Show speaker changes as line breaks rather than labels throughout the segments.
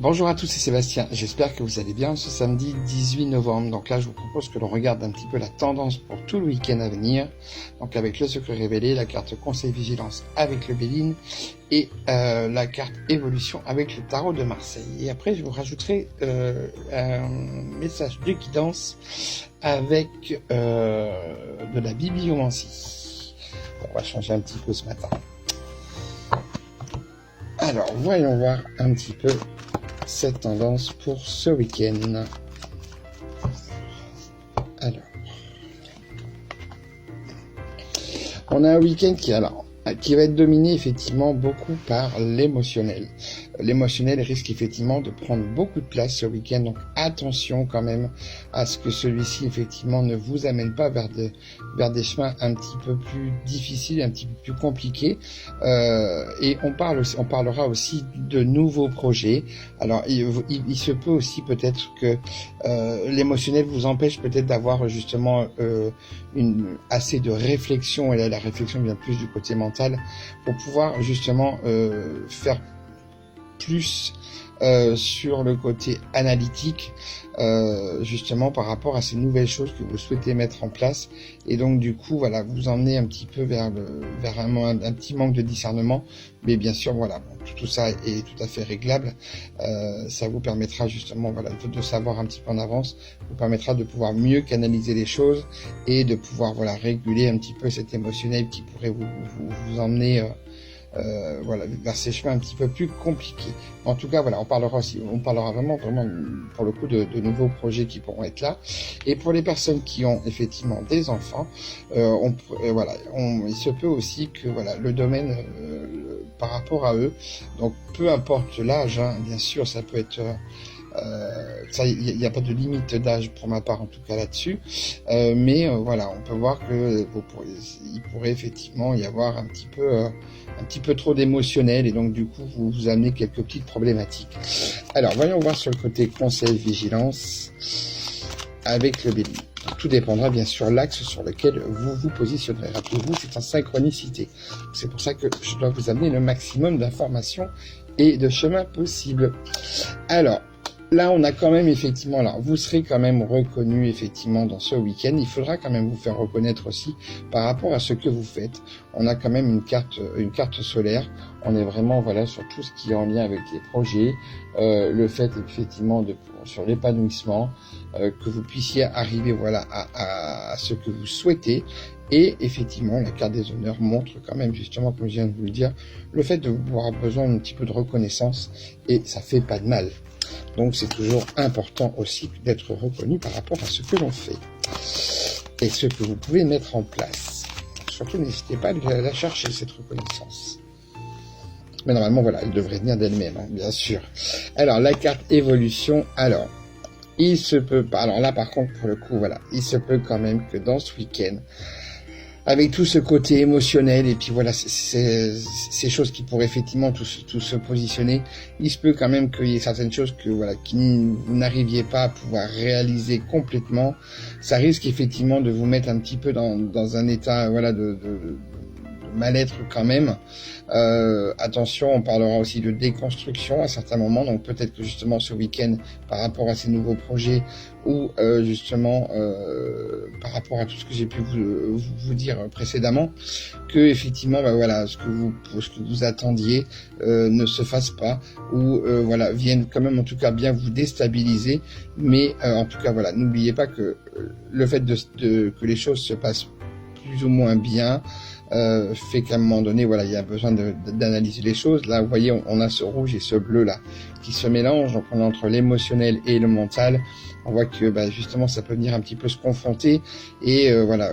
Bonjour à tous, c'est Sébastien, j'espère que vous allez bien ce samedi 18 novembre. Donc là, je vous propose que l'on regarde un petit peu la tendance pour tout le week-end à venir. Donc avec le secret révélé, la carte conseil vigilance avec le Béline et la carte évolution avec le tarot de Marseille. Et après, je vous rajouterai un message de guidance avec de la bibliomancie. On va changer un petit peu ce matin. Alors, voyons voir un petit peu cette tendance pour ce week-end. Alors, on a un week-end qui va être dominé effectivement beaucoup par l'émotionnel. L'émotionnel risque effectivement de prendre beaucoup de place ce week-end, donc attention quand même à ce que celui-ci effectivement ne vous amène pas vers des chemins un petit peu plus difficiles, un petit peu plus compliqués. Et on parlera aussi de nouveaux projets. Alors il se peut aussi peut-être que l'émotionnel vous empêche peut-être d'avoir justement assez de réflexion, et la réflexion vient plus du côté mental, pour pouvoir justement faire plus sur le côté analytique, justement par rapport à ces nouvelles choses que vous souhaitez mettre en place, et donc du coup voilà, vous emmenez un petit peu vers un petit manque de discernement, mais bien sûr voilà, bon, tout ça est tout à fait réglable. Ça vous permettra justement voilà de savoir un petit peu en avance, vous permettra de pouvoir mieux canaliser les choses et de pouvoir voilà réguler un petit peu cet émotionnel qui pourrait vous emmener voilà, vers ces chemins un petit peu plus compliqués. En tout cas, voilà, on parlera vraiment pour le coup de nouveaux projets qui pourront être là. Et pour les personnes qui ont effectivement des enfants, il se peut aussi que voilà le domaine par rapport à eux, donc peu importe l'âge, hein, bien sûr, ça peut être il n'y a pas de limite d'âge pour ma part en tout cas là-dessus, mais voilà, on peut voir que il pourrait effectivement y avoir un petit peu trop d'émotionnel, et donc du coup vous amenez quelques petites problématiques. Alors voyons voir sur le côté conseil vigilance avec le Béline. Tout dépendra bien sûr l'axe sur lequel vous vous positionnerez. Rappelez-vous, c'est en synchronicité. C'est pour ça que je dois vous amener le maximum d'informations et de chemins possibles. Alors, là, on a quand même effectivement, alors vous serez quand même reconnu effectivement dans ce week-end. Il faudra quand même vous faire reconnaître aussi par rapport à ce que vous faites. On a quand même une carte solaire. On est vraiment voilà sur tout ce qui est en lien avec les projets, le fait effectivement sur l'épanouissement, que vous puissiez arriver voilà à ce que vous souhaitez. Et effectivement, la carte des honneurs montre quand même justement, comme je viens de vous le dire, le fait de avoir besoin d'un petit peu de reconnaissance, et ça fait pas de mal. Donc c'est toujours important aussi d'être reconnu par rapport à ce que l'on fait et ce que vous pouvez mettre en place. Surtout n'hésitez pas à la chercher, cette reconnaissance. Mais normalement voilà, elle devrait venir d'elle-même, hein, bien sûr. Alors la carte évolution, alors il se peut pas, alors là par contre pour le coup voilà, il se peut quand même que dans ce week-end, avec tout ce côté émotionnel, et puis voilà, ces choses qui pourraient effectivement tout se positionner, il se peut quand même qu'il y ait certaines choses que voilà, qui vous n'arriviez pas à pouvoir réaliser complètement. Ça risque effectivement de vous mettre un petit peu dans un état voilà de mal-être quand même. Attention, on parlera aussi de déconstruction à certains moments, donc peut-être que justement ce week-end, par rapport à ces nouveaux projets, ou justement par rapport à tout ce que j'ai pu vous dire précédemment, que effectivement voilà, ce que vous attendiez ne se fasse pas, ou voilà, viennent quand même en tout cas bien vous déstabiliser. Mais en tout cas voilà, n'oubliez pas que le fait que les choses se passent plus ou moins bien fait qu'à un moment donné voilà, il y a besoin d'analyser les choses. Là vous voyez, on a ce rouge et ce bleu là qui se mélangent, donc on est entre l'émotionnel et le mental. On voit que justement ça peut venir un petit peu se confronter, et voilà,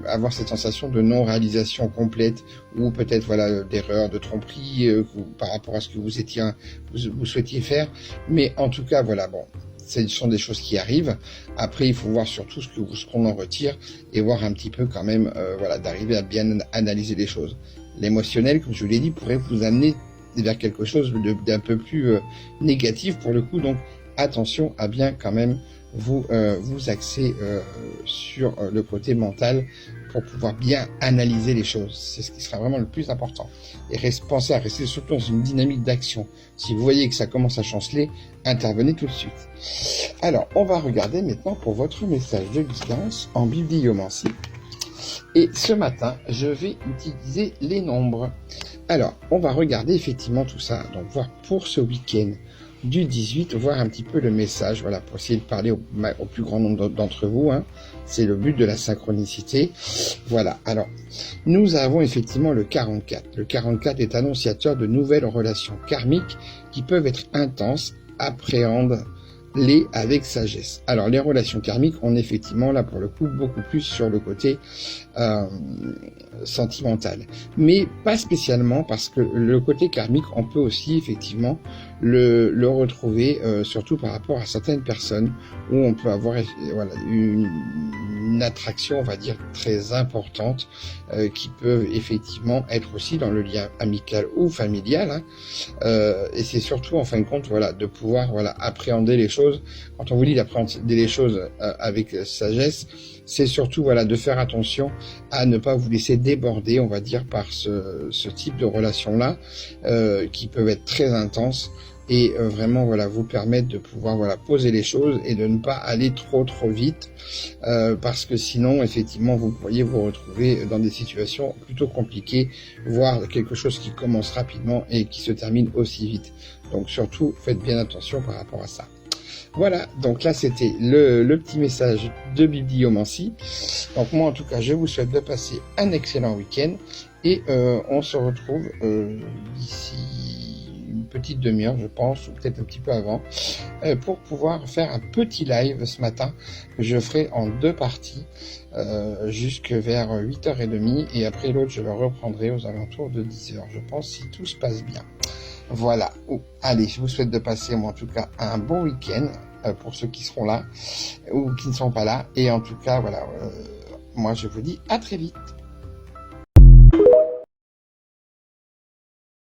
avoir cette sensation de non-réalisation complète, ou peut-être voilà d'erreur, de tromperie par rapport à ce que vous souhaitiez faire. Mais en tout cas voilà, bon, ce sont des choses qui arrivent. Après, il faut voir surtout ce qu'on en retire, et voir un petit peu quand même, voilà, d'arriver à bien analyser les choses. L'émotionnel, comme je vous l'ai dit, pourrait vous amener vers quelque chose d'un peu plus négatif pour le coup. Donc, attention à bien quand même vous axer sur le côté mental pour pouvoir bien analyser les choses. C'est ce qui sera vraiment le plus important. Et pensez à rester surtout dans une dynamique d'action. Si vous voyez que ça commence à chanceler, intervenez tout de suite. Alors, on va regarder maintenant pour votre message de guidance en bibliomancie. Et ce matin, je vais utiliser les nombres. Alors, on va regarder effectivement tout ça. Donc, voir pour ce week-end du 18, voir un petit peu le message, voilà, pour essayer de parler au plus grand nombre d'entre vous, hein. C'est le but de la synchronicité. Voilà. Alors, nous avons effectivement le 44. Le 44 est annonciateur de nouvelles relations karmiques qui peuvent être intenses, appréhende-les avec sagesse. Alors, les relations karmiques, on est effectivement là pour le coup beaucoup plus sur le côté sentimental, mais pas spécialement, parce que le côté karmique, on peut aussi effectivement le retrouver surtout par rapport à certaines personnes où on peut avoir voilà une attraction, on va dire, très importante qui peuvent effectivement être aussi dans le lien amical ou familial, hein, et c'est surtout en fin de compte, voilà, de pouvoir, voilà, appréhender les choses. Quand on vous dit d'appréhender les choses avec sagesse, c'est surtout, voilà, de faire attention à ne pas vous laisser déborder, on va dire, par ce type de relations-là, qui peuvent être très intenses et vraiment, voilà, vous permettre de pouvoir, voilà, poser les choses et de ne pas aller trop vite, parce que sinon, effectivement, vous pourriez vous retrouver dans des situations plutôt compliquées, voire quelque chose qui commence rapidement et qui se termine aussi vite. Donc surtout, faites bien attention par rapport à ça. Voilà, donc là c'était le petit message de bibliomancie. Donc moi en tout cas je vous souhaite de passer un excellent week-end et on se retrouve d'ici une petite demi-heure je pense, ou peut-être un petit peu avant, pour pouvoir faire un petit live ce matin que je ferai en 2 parties jusque vers 8h30 et après l'autre je le reprendrai aux alentours de 10h je pense, si tout se passe bien. Voilà, allez, je vous souhaite de passer, moi en tout cas, un bon week-end pour ceux qui seront là ou qui ne sont pas là. Et en tout cas, voilà, moi je vous dis à très vite.